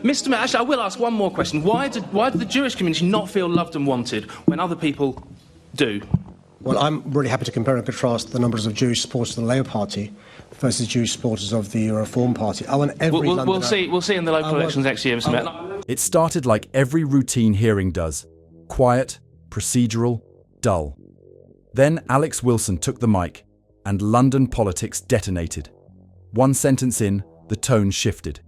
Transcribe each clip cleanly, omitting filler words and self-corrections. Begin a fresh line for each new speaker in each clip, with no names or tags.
Mr. Mayor, actually, I will ask one more question. Why did the Jewish community not feel loved and wanted when other people do?
Well, I'm really happy to compare and contrast the numbers of Jewish supporters of the Labour Party versus Jewish supporters of the Reform Party. I want every Londoner...
We'll see in the local elections next year, Mr. Mayor.
It started like every routine hearing does. Quiet, procedural, dull. Then Alex Wilson took the mic, and London politics detonated. One sentence in, the tone shifted.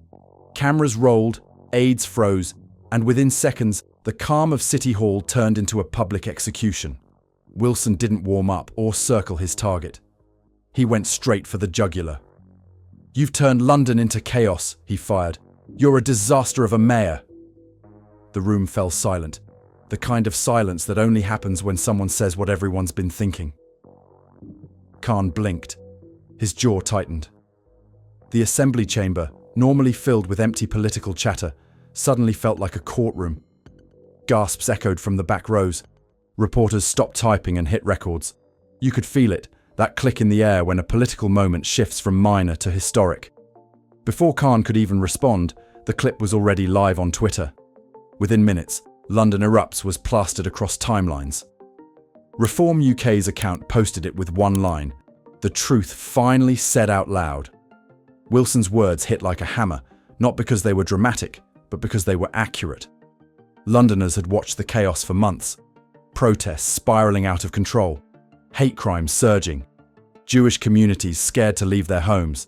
Cameras rolled, aides froze, and within seconds, the calm of City Hall turned into a public execution. Wilson didn't warm up or circle his target. He went straight for the jugular. "You've turned London into chaos," he fired. "You're a disaster of a mayor." The room fell silent, the kind of silence that only happens when someone says what everyone's been thinking. Khan blinked. His jaw tightened. The assembly chamber, normally filled with empty political chatter, suddenly felt like a courtroom. Gasps echoed from the back rows. Reporters stopped typing and hit records. You could feel it, that click in the air when a political moment shifts from minor to historic. Before Khan could even respond, the clip was already live on Twitter. Within minutes, London Erupts was plastered across timelines. Reform UK's account posted it with one line: "The truth finally said out loud." Wilson's words hit like a hammer, not because they were dramatic, but because they were accurate. Londoners had watched the chaos for months. Protests spiralling out of control, hate crimes surging, Jewish communities scared to leave their homes,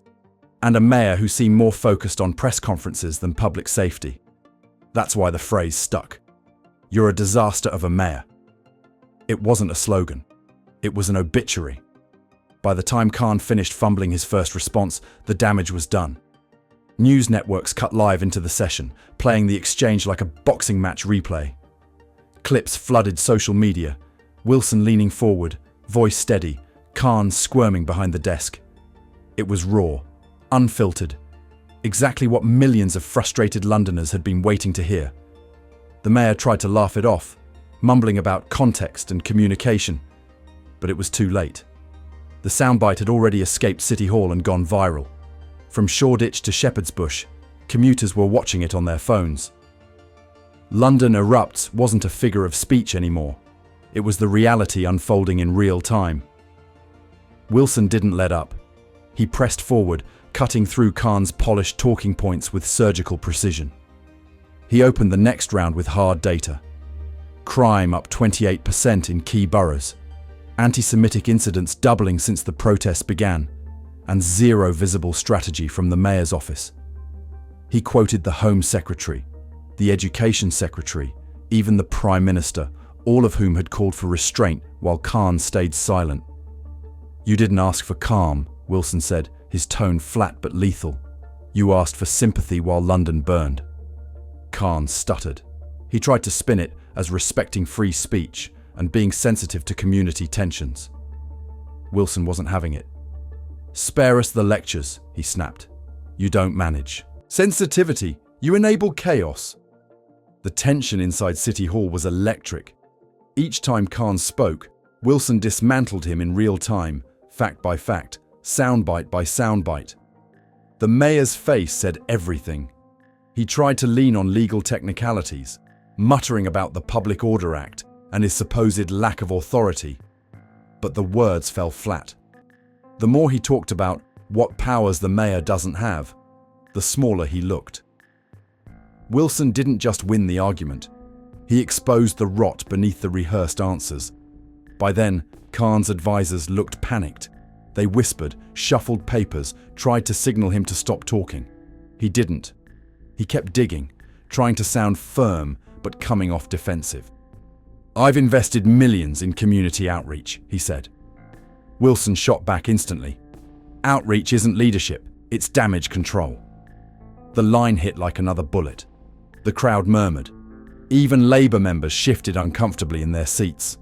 and a mayor who seemed more focused on press conferences than public safety. That's why the phrase stuck. "You're a disaster of a mayor." It wasn't a slogan. It was an obituary. By the time Khan finished fumbling his first response, the damage was done. News networks cut live into the session, playing the exchange like a boxing match replay. Clips flooded social media, Wilson leaning forward, voice steady, Khan squirming behind the desk. It was raw, unfiltered, exactly what millions of frustrated Londoners had been waiting to hear. The mayor tried to laugh it off, mumbling about context and communication, but it was too late. The soundbite had already escaped City Hall and gone viral. From Shoreditch to Shepherd's Bush, commuters were watching it on their phones. London Erupts wasn't a figure of speech anymore. It was the reality unfolding in real time. Wilson didn't let up. He pressed forward, cutting through Khan's polished talking points with surgical precision. He opened the next round with hard data. Crime up 28% in key boroughs. Anti-Semitic incidents doubling since the protests began, and zero visible strategy from the mayor's office. He quoted the Home Secretary, the Education Secretary, even the Prime Minister, all of whom had called for restraint while Khan stayed silent. "You didn't ask for calm," Wilson said, his tone flat but lethal. "You asked for sympathy while London burned." Khan stuttered. He tried to spin it as respecting free speech and being sensitive to community tensions. Wilson wasn't having it. "Spare us the lectures," he snapped. "You don't manage. Sensitivity, you enable chaos." The tension inside City Hall was electric. Each time Khan spoke, Wilson dismantled him in real time, fact by fact, soundbite by soundbite. The mayor's face said everything. He tried to lean on legal technicalities, muttering about the Public Order Act and his supposed lack of authority. But the words fell flat. The more he talked about what powers the mayor doesn't have, the smaller he looked. Wilson didn't just win the argument. He exposed the rot beneath the rehearsed answers. By then, Khan's advisors looked panicked. They whispered, shuffled papers, tried to signal him to stop talking. He didn't. He kept digging, trying to sound firm, but coming off defensive. "I've invested millions in community outreach," he said. Wilson shot back instantly. "Outreach isn't leadership, it's damage control." The line hit like another bullet. The crowd murmured. Even Labour members shifted uncomfortably in their seats.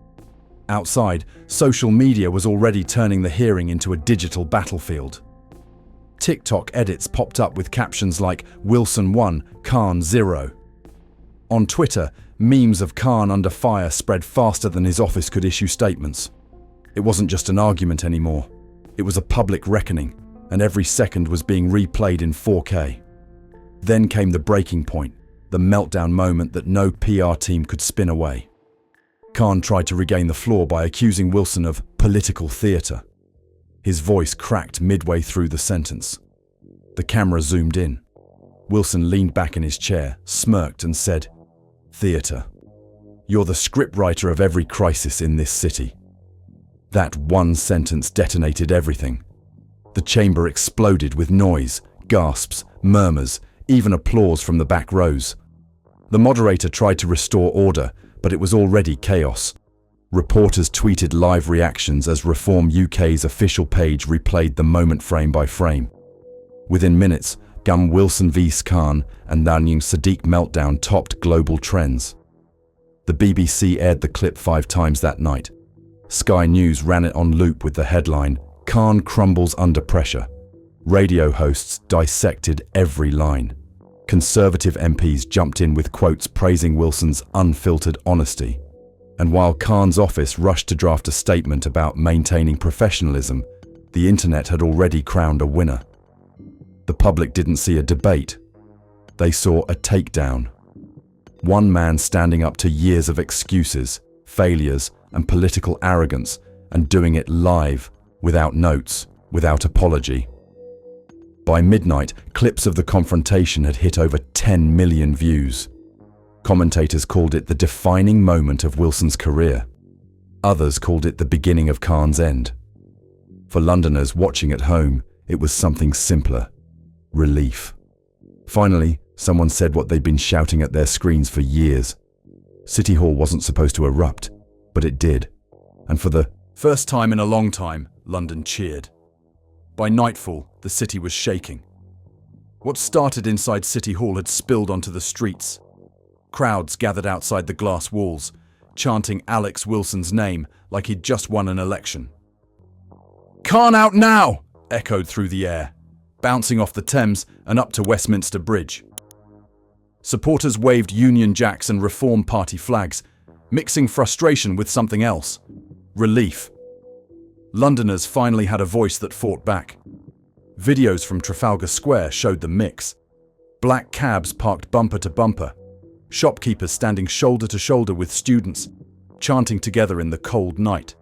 Outside, social media was already turning the hearing into a digital battlefield. TikTok edits popped up with captions like "Wilson 1, Khan 0." On Twitter, memes of Khan under fire spread faster than his office could issue statements. It wasn't just an argument anymore. It was a public reckoning, and every second was being replayed in 4K. Then came the breaking point, the meltdown moment that no PR team could spin away. Khan tried to regain the floor by accusing Wilson of political theatre. His voice cracked midway through the sentence. The camera zoomed in. Wilson leaned back in his chair, smirked and said, "Theatre. You're the scriptwriter of every crisis in this city." That one sentence detonated everything. The chamber exploded with noise, gasps, murmurs, even applause from the back rows. The moderator tried to restore order, but it was already chaos. Reporters tweeted live reactions as Reform UK's official page replayed the moment frame by frame. Within minutes, Wilson v Khan and Sadiq meltdown topped global trends. The BBC aired the clip 5 times that night. Sky News ran it on loop with the headline, "Khan crumbles under pressure." Radio hosts dissected every line. Conservative MPs jumped in with quotes praising Wilson's unfiltered honesty. And while Khan's office rushed to draft a statement about maintaining professionalism, the internet had already crowned a winner. The public didn't see a debate. They saw a takedown. One man standing up to years of excuses, failures, and political arrogance, and doing it live, without notes, without apology. By midnight, clips of the confrontation had hit over 10 million views. Commentators called it the defining moment of Wilson's career. Others called it the beginning of Khan's end. For Londoners watching at home, it was something simpler: relief. Finally, someone said what they'd been shouting at their screens for years. City Hall wasn't supposed to erupt, but it did. And for the first time in a long time, London cheered. By nightfall, the city was shaking. What started inside City Hall had spilled onto the streets. Crowds gathered outside the glass walls, chanting Alex Wilson's name like he'd just won an election. "Khan out now!" echoed through the air, bouncing off the Thames and up to Westminster Bridge. Supporters waved Union Jacks and Reform Party flags, mixing frustration with something else: relief. Londoners finally had a voice that fought back. Videos from Trafalgar Square showed the mix. Black cabs parked bumper to bumper, shopkeepers standing shoulder to shoulder with students, chanting together in the cold night.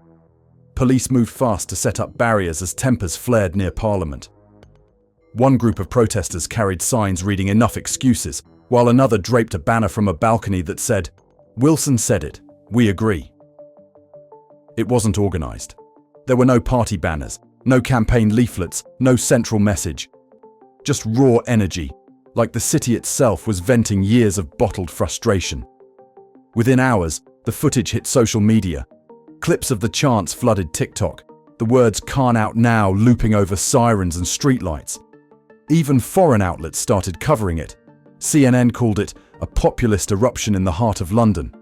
Police moved fast to set up barriers as tempers flared near Parliament. One group of protesters carried signs reading "Enough excuses," while another draped a banner from a balcony that said, "Wilson said it, we agree." It wasn't organised. There were no party banners, no campaign leaflets, no central message. Just raw energy, like the city itself was venting years of bottled frustration. Within hours, the footage hit social media. Clips of the chants flooded TikTok, the words "Khan out now" looping over sirens and streetlights. Even foreign outlets started covering it. CNN called it a populist eruption in the heart of London.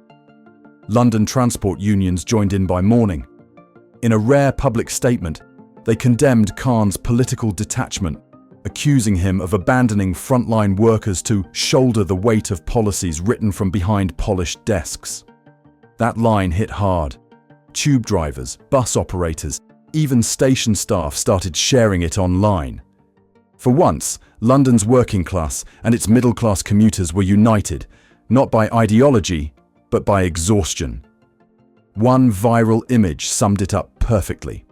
London transport unions joined in by morning. In a rare public statement, they condemned Khan's political detachment, accusing him of abandoning frontline workers to shoulder the weight of policies written from behind polished desks. That line hit hard. Tube drivers, bus operators, even station staff started sharing it online. For once, London's working class and its middle-class commuters were united, not by ideology, but by exhaustion. One viral image summed it up perfectly.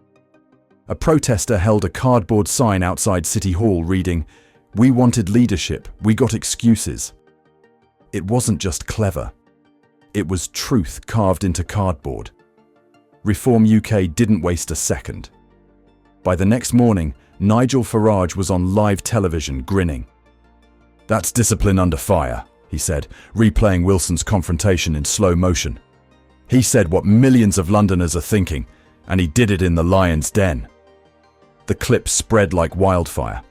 A protester held a cardboard sign outside City Hall reading, "We wanted leadership, we got excuses." It wasn't just clever. It was truth carved into cardboard. Reform UK didn't waste a second. By the next morning, Nigel Farage was on live television grinning. "That's discipline under fire," he said, replaying Wilson's confrontation in slow motion. "He said what millions of Londoners are thinking, and he did it in the lion's den." The clip spread like wildfire.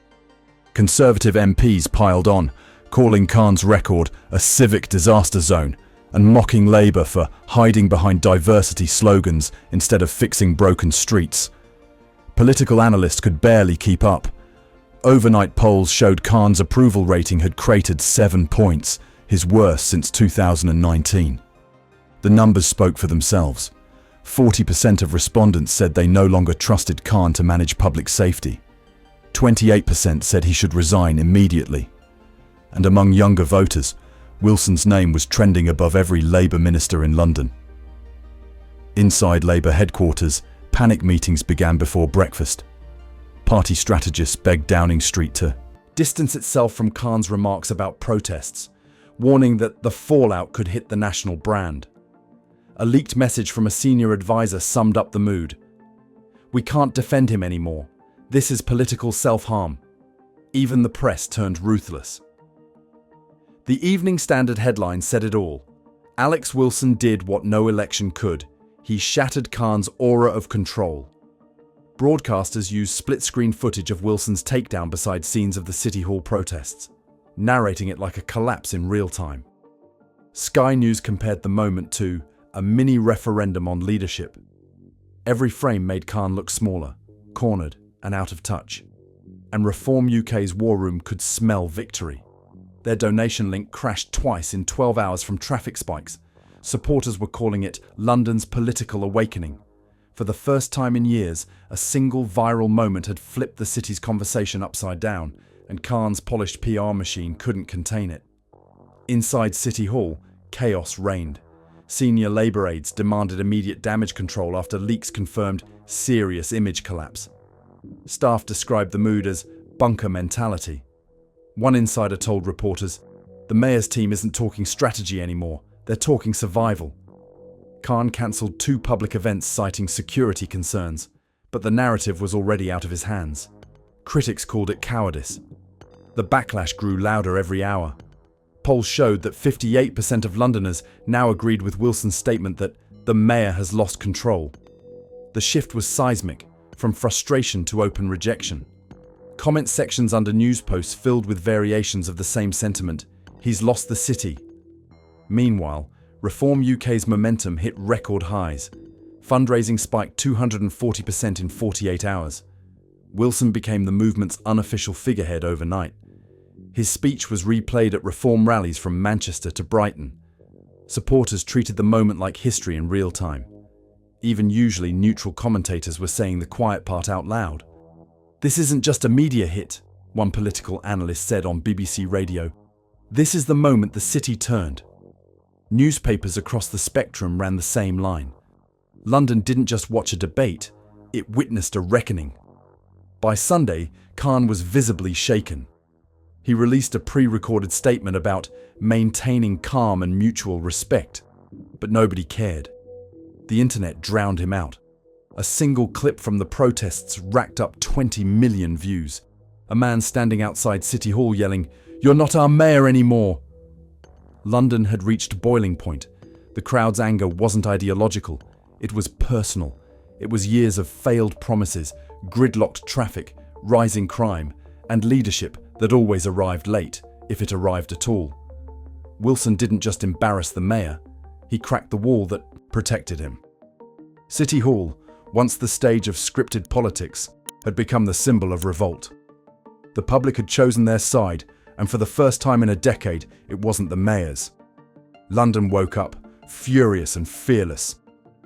Conservative MPs piled on, calling Khan's record a civic disaster zone and mocking Labour for hiding behind diversity slogans instead of fixing broken streets. Political analysts could barely keep up. Overnight polls showed Khan's approval rating had cratered 7 points, his worst since 2019. The numbers spoke for themselves. 40% of respondents said they no longer trusted Khan to manage public safety. 28% said he should resign immediately. and among younger voters, Wilson's name was trending above every Labour minister in London. Inside Labour headquarters, panic meetings began before breakfast. Party strategists begged Downing Street to distance itself from Khan's remarks about protests, warning that the fallout could hit the national brand. A leaked message from a senior advisor summed up the mood. "We can't defend him anymore. This is political self-harm." Even the press turned ruthless. The Evening Standard headline said it all. Alex Wilson did what no election could. He shattered Khan's aura of control. Broadcasters used split-screen footage of Wilson's takedown beside scenes of the City Hall protests, narrating it like a collapse in real time. Sky News compared the moment to a mini referendum on leadership. Every frame made Khan look smaller, cornered, and out of touch. And Reform UK's war room could smell victory. Their donation link crashed twice in 12 hours from traffic spikes. Supporters were calling it London's political awakening. For the first time in years, a single viral moment had flipped the city's conversation upside down, and Khan's polished PR machine couldn't contain it. Inside City Hall, chaos reigned. Senior Labour aides demanded immediate damage control after leaks confirmed serious image collapse. Staff described the mood as bunker mentality. One insider told reporters, "The mayor's team isn't talking strategy anymore, they're talking survival." Khan cancelled 2 public events citing security concerns, but the narrative was already out of his hands. Critics called it cowardice. The backlash grew louder every hour. Polls showed that 58% of Londoners now agreed with Wilson's statement that the mayor has lost control. The shift was seismic, from frustration to open rejection. Comment sections under news posts filled with variations of the same sentiment: "He's lost the city." Meanwhile, Reform UK's momentum hit record highs. Fundraising spiked 240% in 48 hours. Wilson became the movement's unofficial figurehead overnight. His speech was replayed at Reform rallies from Manchester to Brighton. Supporters treated the moment like history in real time. Even usually neutral commentators were saying the quiet part out loud. "This isn't just a media hit," one political analyst said on BBC Radio. "This is the moment the city turned." Newspapers across the spectrum ran the same line. London didn't just watch a debate, it witnessed a reckoning. By Sunday, Khan was visibly shaken. He released a pre-recorded statement about maintaining calm and mutual respect, but nobody cared. The internet drowned him out. A single clip from the protests racked up 20 million views. A man standing outside City Hall yelling, "You're not our mayor anymore!" London had reached boiling point. The crowd's anger wasn't ideological, it was personal. It was years of failed promises, gridlocked traffic, rising crime, and leadership that always arrived late, if it arrived at all. Wilson didn't just embarrass the mayor, he cracked the wall that protected him. City Hall, once the stage of scripted politics, had become the symbol of revolt. The public had chosen their side, and for the first time in a decade, it wasn't the mayor's. London woke up, furious and fearless.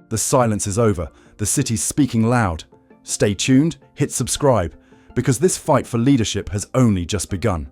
The silence is over, the city's speaking loud. Stay tuned, hit subscribe, because this fight for leadership has only just begun.